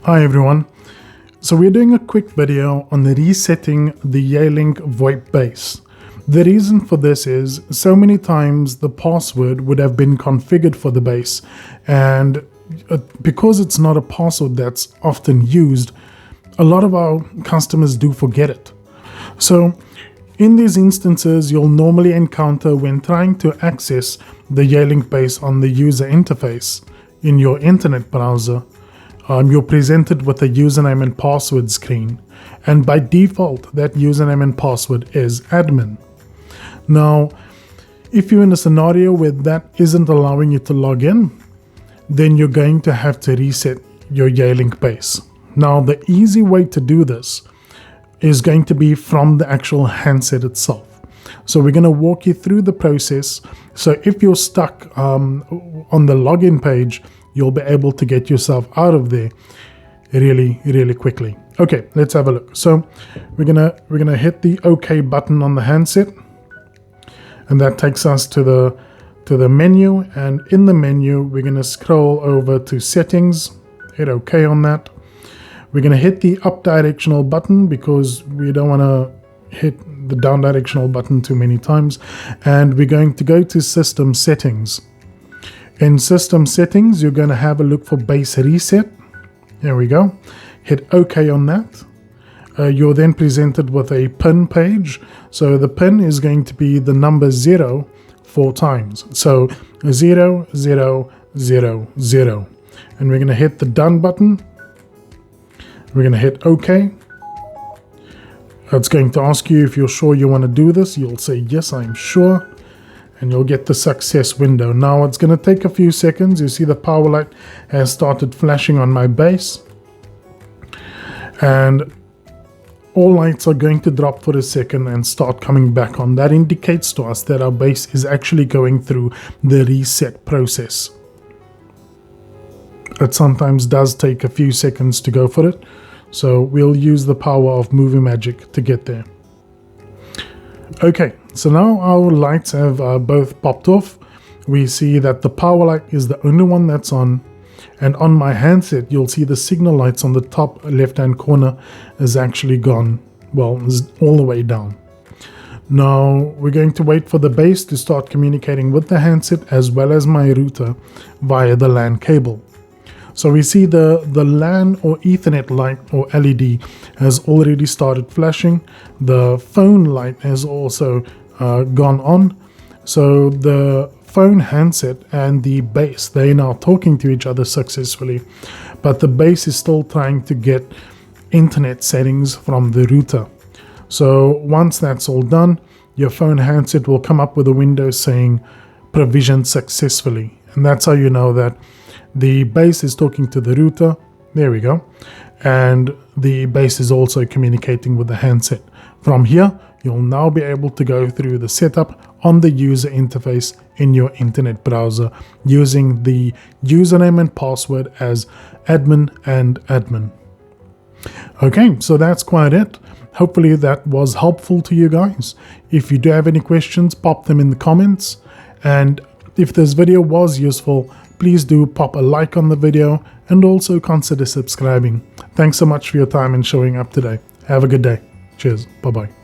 Hi everyone. So we're doing a quick video on resetting the Yealink VoIP base. The reason for this is so many times the password would have been configured for the base, and because it's not a password that's often used, a lot of our customers do forget it. So in these instances, you'll normally encounter when trying to access the Yealink base on the user interface in your internet browser, you're presented with a username and password screen, and by default that username and password is admin. Now, if you're in a scenario where that isn't allowing you to log in, then you're going to have to reset your Yealink base. Now, the easy way to do this is going to be from the actual handset itself. So we're going to walk you through the process. So if you're stuck on the login page, you'll be able to get yourself out of there really quickly. Okay, let's have a look. So we're gonna hit the OK button on the handset, and that takes us to the menu. And in the menu, we're gonna scroll over to settings, hit OK on that. We're gonna hit the up directional button because we don't want to hit the down directional button too many times, and we're going to go to system settings. In system settings, you're going to have a look for base reset. There we go. Hit OK on that. You're then presented with a PIN page. So the PIN is going to be the number 0 4 times. So 0, 0, 0, 0. And we're going to hit the done button. We're going to hit OK. It's going to ask you if you're sure you want to do this. You'll say, yes, I'm sure. And you'll get the success window. Now it's going to take a few seconds. You see the power light has started flashing on my base, and all lights are going to drop for a second and start coming back on. That indicates to us that our base is actually going through the reset process. It sometimes does take a few seconds to go for it, so we'll use the power of movie magic to get there. Okay, so now our lights have both popped off. We see that the power light is the only one that's on, and on my handset you'll see the signal lights on the top left hand corner is actually gone, well, is all the way down. Now we're going to wait for the base to start communicating with the handset as well as my router via the LAN cable. So we see the LAN or Ethernet light or LED has already started flashing. The phone light has also gone on. So the phone handset and the base, they're now talking to each other successfully, but the base is still trying to get internet settings from the router. So once that's all done, your phone handset will come up with a window saying provisioned successfully, and that's how you know that the base is talking to the router. There we go. And the base is also communicating with the handset. From here, you'll now be able to go through the setup on the user interface in your internet browser using the username and password as admin and admin. Okay, so that's quite it. Hopefully that was helpful to you guys. If you do have any questions, pop them in the comments. And if this video was useful, please do pop a like on the video and also consider subscribing. Thanks so much for your time and showing up today. Have a good day. Cheers. Bye-bye.